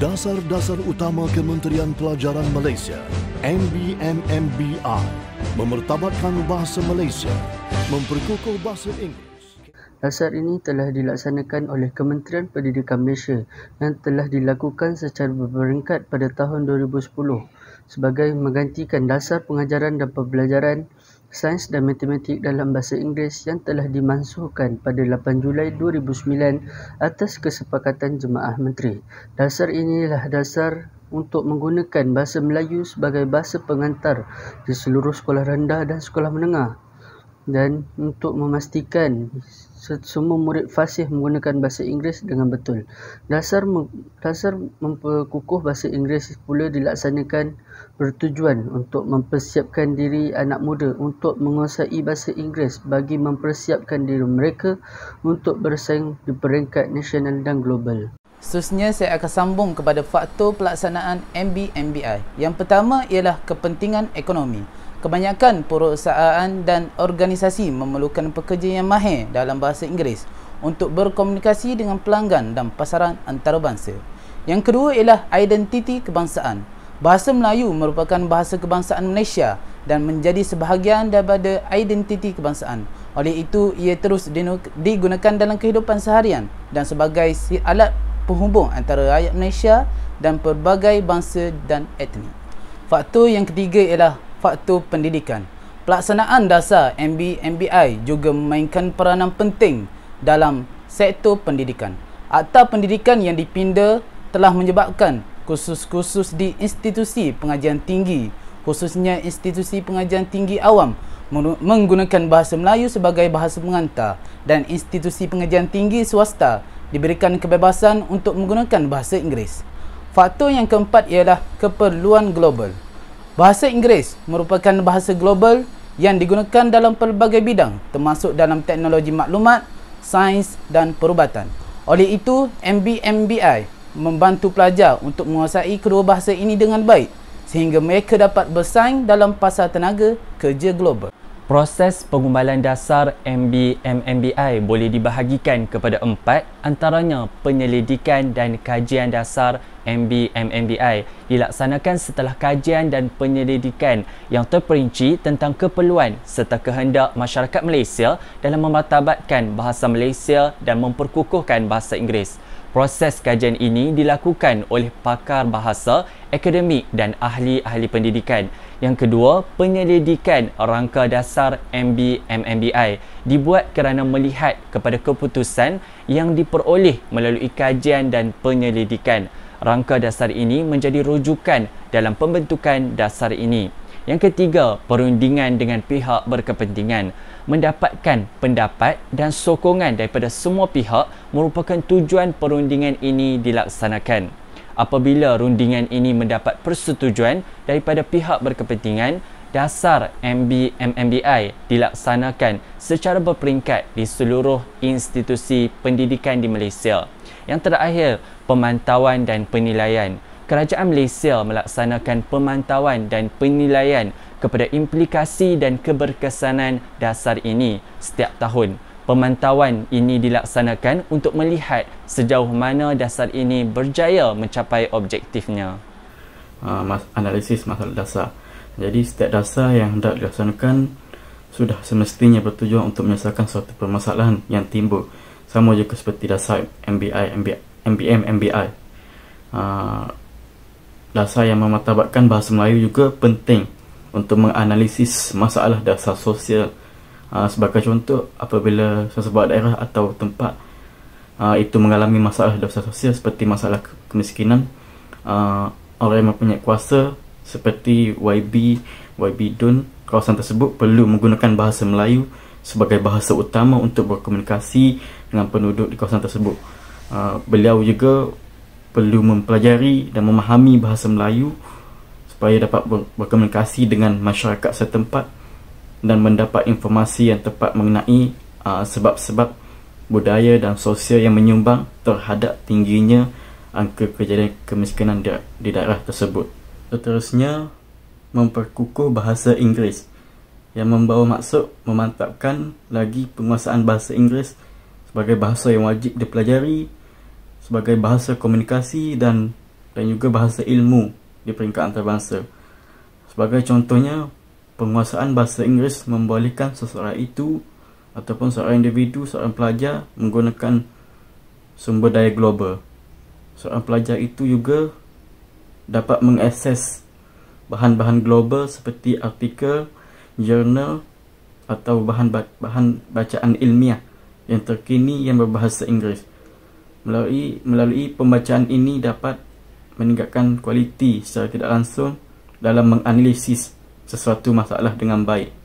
Dasar-dasar utama Kementerian Pelajaran Malaysia, MBMMBI, memertabatkan bahasa Malaysia, memperkukuh bahasa Inggeris. Dasar ini telah dilaksanakan oleh Kementerian Pendidikan Malaysia yang telah dilakukan secara berperingkat pada tahun 2010 sebagai menggantikan Dasar Pengajaran dan Pembelajaran Sains dan Matematik dalam Bahasa Inggeris yang telah dimansuhkan pada 8 Julai 2009 atas kesepakatan Jemaah Menteri. Dasar inilah dasar untuk menggunakan bahasa Melayu sebagai bahasa pengantar di seluruh sekolah rendah dan sekolah menengah, dan untuk memastikan semua murid fasih menggunakan bahasa Inggeris dengan betul. Dasar memperkukuh bahasa Inggeris pula dilaksanakan bertujuan untuk mempersiapkan diri anak muda untuk menguasai bahasa Inggeris bagi mempersiapkan diri mereka untuk bersaing di peringkat nasional dan global. Seterusnya saya akan sambung kepada faktor pelaksanaan MBMBI. Yang pertama ialah kepentingan ekonomi. Kebanyakan perusahaan dan organisasi memerlukan pekerja yang mahir dalam bahasa Inggeris untuk berkomunikasi dengan pelanggan dan pasaran antarabangsa. Yang kedua ialah identiti kebangsaan. Bahasa Melayu merupakan bahasa kebangsaan Malaysia dan menjadi sebahagian daripada identiti kebangsaan. Oleh itu, ia terus digunakan dalam kehidupan seharian dan sebagai alat penghubung antara rakyat Malaysia dan pelbagai bangsa dan etnik. Faktor yang ketiga ialah faktor pendidikan. Pelaksanaan dasar MBMBI juga memainkan peranan penting dalam sektor pendidikan. Akta pendidikan yang dipinda telah menyebabkan kursus-kursus di institusi pengajian tinggi, khususnya institusi pengajian tinggi awam, menggunakan bahasa Melayu sebagai bahasa pengantar, dan institusi pengajian tinggi swasta diberikan kebebasan untuk menggunakan bahasa Inggeris. Faktor yang keempat ialah keperluan global. Bahasa Inggeris merupakan bahasa global yang digunakan dalam pelbagai bidang termasuk dalam teknologi maklumat, sains dan perubatan. Oleh itu, MBMBI membantu pelajar untuk menguasai kedua bahasa ini dengan baik sehingga mereka dapat bersaing dalam pasar tenaga kerja global. Proses pengumbalan dasar MBMMBI boleh dibahagikan kepada 4, antaranya penyelidikan dan kajian dasar MBMMBI dilaksanakan setelah kajian dan penyelidikan yang terperinci tentang keperluan serta kehendak masyarakat Malaysia dalam memartabatkan bahasa Malaysia dan memperkukuhkan bahasa Inggeris. Proses kajian ini dilakukan oleh pakar bahasa, akademik dan ahli-ahli pendidikan. Yang kedua, penyelidikan rangka dasar MBMMBI dibuat kerana melihat kepada keputusan yang diperoleh melalui kajian dan penyelidikan. Rangka dasar ini menjadi rujukan dalam pembentukan dasar ini. Yang ketiga, perundingan dengan pihak berkepentingan. Mendapatkan pendapat dan sokongan daripada semua pihak merupakan tujuan perundingan ini dilaksanakan. Apabila rundingan ini mendapat persetujuan daripada pihak berkepentingan, dasar MBMMBI dilaksanakan secara berperingkat di seluruh institusi pendidikan di Malaysia. Yang terakhir, pemantauan dan penilaian. Kerajaan Malaysia melaksanakan pemantauan dan penilaian kepada implikasi dan keberkesanan dasar ini setiap tahun. Pemantauan ini dilaksanakan untuk melihat sejauh mana dasar ini berjaya mencapai objektifnya. Analisis masalah dasar. Jadi setiap dasar yang hendak dilaksanakan sudah semestinya bertujuan untuk menyelesaikan suatu permasalahan yang timbul. Sama juga seperti dasar MBMMBI. Dasar yang memartabatkan bahasa Melayu juga penting untuk menganalisis masalah dasar sosial. Sebagai contoh, apabila sesebuah daerah atau tempat itu mengalami masalah dasar sosial seperti masalah kemiskinan, orang yang mempunyai kuasa seperti YB Dun, kawasan tersebut perlu menggunakan bahasa Melayu sebagai bahasa utama untuk berkomunikasi dengan penduduk di kawasan tersebut. Beliau juga perlu mempelajari dan memahami bahasa Melayu supaya dapat berkomunikasi dengan masyarakat setempat dan mendapat informasi yang tepat mengenai sebab-sebab budaya dan sosial yang menyumbang terhadap tingginya angka kejadian kemiskinan di daerah tersebut. Seterusnya, memperkukuh bahasa Inggeris yang membawa maksud memantapkan lagi penguasaan bahasa Inggeris sebagai bahasa yang wajib dipelajari, sebagai bahasa komunikasi dan dan juga bahasa ilmu di peringkat antarabangsa. Sebagai contohnya, penguasaan bahasa Inggeris membolehkan seseorang itu ataupun seorang individu, seorang pelajar menggunakan sumber daya global. Seorang pelajar itu juga dapat mengakses bahan-bahan global seperti artikel, jurnal atau bahan bacaan ilmiah yang terkini yang berbahasa Inggeris. Melalui pembacaan ini dapat meningkatkan kualiti secara tidak langsung dalam menganalisis sesuatu masalah dengan baik.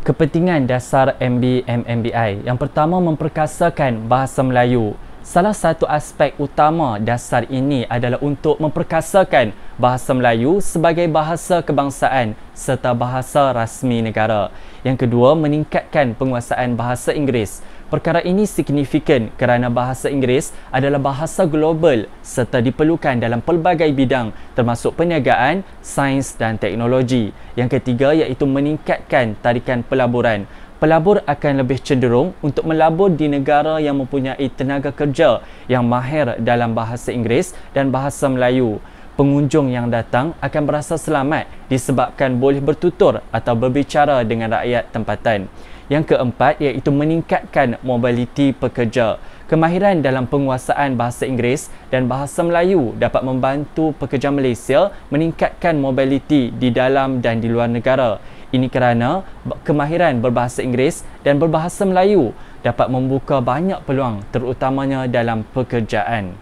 Kepentingan dasar MBMMBI yang pertama memperkasakan bahasa Melayu. Salah satu aspek utama dasar ini adalah untuk memperkasakan bahasa Melayu sebagai bahasa kebangsaan serta bahasa rasmi negara. Yang kedua, meningkatkan penguasaan bahasa Inggeris. Perkara ini signifikan kerana bahasa Inggeris adalah bahasa global serta diperlukan dalam pelbagai bidang termasuk perniagaan, sains dan teknologi. Yang ketiga iaitu meningkatkan tarikan pelaburan. Pelabur akan lebih cenderung untuk melabur di negara yang mempunyai tenaga kerja yang mahir dalam bahasa Inggeris dan bahasa Melayu. Pengunjung yang datang akan berasa selamat disebabkan boleh bertutur atau berbicara dengan rakyat tempatan. Yang keempat iaitu meningkatkan mobiliti pekerja. Kemahiran dalam penguasaan bahasa Inggeris dan bahasa Melayu dapat membantu pekerja Malaysia meningkatkan mobiliti di dalam dan di luar negara. Ini kerana kemahiran berbahasa Inggeris dan berbahasa Melayu dapat membuka banyak peluang terutamanya dalam pekerjaan.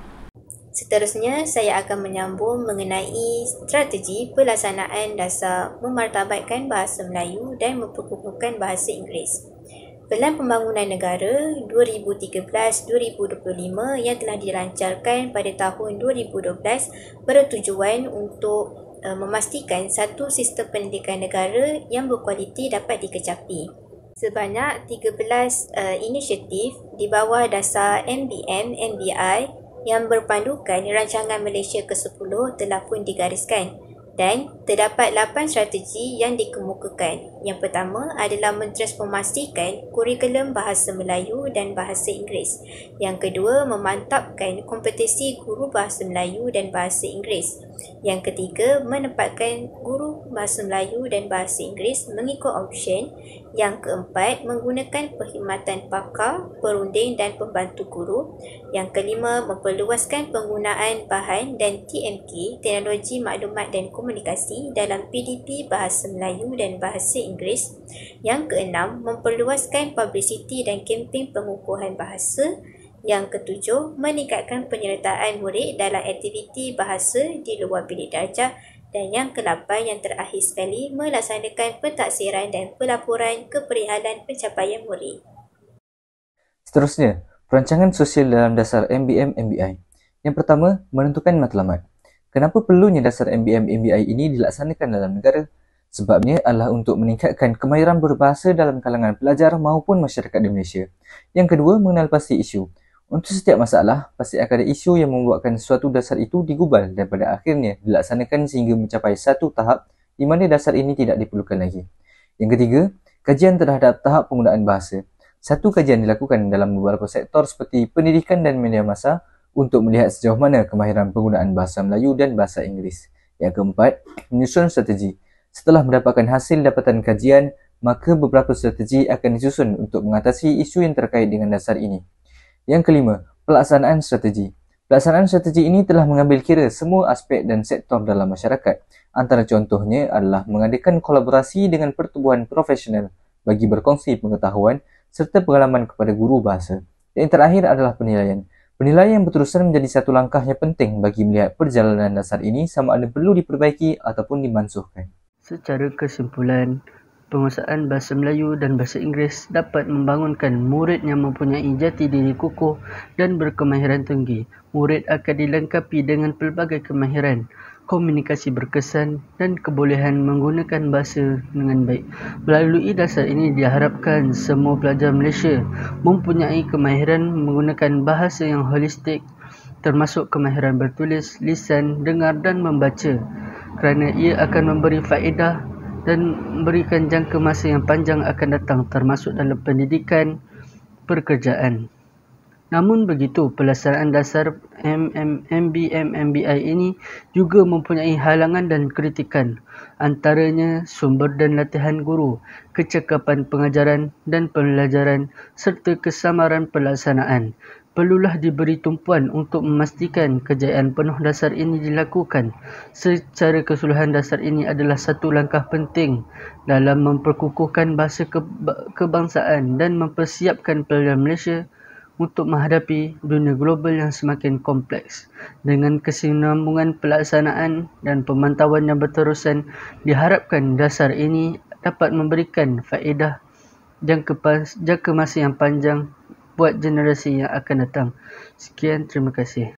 Seterusnya, saya akan menyambung mengenai strategi pelaksanaan dasar memartabatkan bahasa Melayu dan memperkukuhkan bahasa Inggeris. Pelan Pembangunan Negara 2013-2025 yang telah dilancarkan pada tahun 2012 bertujuan untuk memastikan satu sistem pendidikan negara yang berkualiti dapat dikecapi. Sebanyak 13 inisiatif di bawah dasar MBM-MBI yang berpandukan Rancangan Malaysia ke-10 telah pun digariskan dan terdapat 8 strategi yang dikemukakan. Yang pertama adalah mentransformasikan kurikulum bahasa Melayu dan bahasa Inggeris. Yang kedua, memantapkan kompetisi guru bahasa Melayu dan bahasa Inggeris. Yang ketiga, menempatkan guru bahasa Melayu dan bahasa Inggeris mengikut option. Yang keempat, menggunakan perkhidmatan pakar, perunding dan pembantu guru. Yang kelima, memperluaskan penggunaan bahan dan TMK, teknologi maklumat dan komunikasi dalam PDP bahasa Melayu dan bahasa Inggeris. Yang keenam, memperluaskan publicity dan kempen pengukuhan bahasa. Yang ketujuh, meningkatkan penyertaan murid dalam aktiviti bahasa di luar bilik darjah. Dan yang ke-8 yang terakhir sekali, melaksanakan pentaksiran dan pelaporan keperihalan pencapaian murid. Seterusnya, perancangan sosial dalam dasar MBM-MBI. Yang pertama, menentukan matlamat. Kenapa perlunya dasar MBM-MBI ini dilaksanakan dalam negara? Sebabnya adalah untuk meningkatkan kemahiran berbahasa dalam kalangan pelajar maupun masyarakat di Malaysia. Yang kedua, mengenal pasti isu. Untuk setiap masalah, pasti akan ada isu yang membuatkan suatu dasar itu digubal dan pada akhirnya dilaksanakan sehingga mencapai satu tahap di mana dasar ini tidak diperlukan lagi. Yang ketiga, kajian terhadap tahap penggunaan bahasa. Satu kajian dilakukan dalam beberapa sektor seperti pendidikan dan media massa untuk melihat sejauh mana kemahiran penggunaan bahasa Melayu dan bahasa Inggeris. Yang keempat, menyusun strategi. Setelah mendapatkan hasil dapatan kajian, maka beberapa strategi akan disusun untuk mengatasi isu yang terkait dengan dasar ini. Yang kelima, pelaksanaan strategi. Pelaksanaan strategi ini telah mengambil kira semua aspek dan sektor dalam masyarakat. Antara contohnya adalah mengadakan kolaborasi dengan pertubuhan profesional bagi berkongsi pengetahuan serta pengalaman kepada guru bahasa. Dan yang terakhir adalah penilaian. Penilaian yang berterusan menjadi satu langkah yang penting bagi melihat perjalanan dasar ini sama ada perlu diperbaiki ataupun dimansuhkan. Secara kesimpulan, penguasaan bahasa Melayu dan bahasa Inggeris dapat membangunkan murid yang mempunyai jati diri kukuh dan berkemahiran tinggi. Murid akan dilengkapi dengan pelbagai kemahiran, komunikasi berkesan dan kebolehan menggunakan bahasa dengan baik. Melalui dasar ini diharapkan semua pelajar Malaysia mempunyai kemahiran menggunakan bahasa yang holistik termasuk kemahiran bertulis, lisan, dengar dan membaca kerana ia akan memberi faedah dan memberikan jangka masa yang panjang akan datang termasuk dalam pendidikan pekerjaan. Namun begitu, pelaksanaan dasar MBI ini juga mempunyai halangan dan kritikan, antaranya sumber dan latihan guru, kecekapan pengajaran dan pembelajaran serta kesamaran pelaksanaan. Perlulah diberi tumpuan untuk memastikan kejayaan penuh dasar ini dilakukan. Secara keseluruhan, dasar ini adalah satu langkah penting dalam memperkukuhkan bahasa kebangsaan dan mempersiapkan pelajar Malaysia untuk menghadapi dunia global yang semakin kompleks. Dengan kesinambungan pelaksanaan dan pemantauan yang berterusan, diharapkan dasar ini dapat memberikan faedah jangka masa yang panjang buat generasi yang akan datang. Sekian, terima kasih.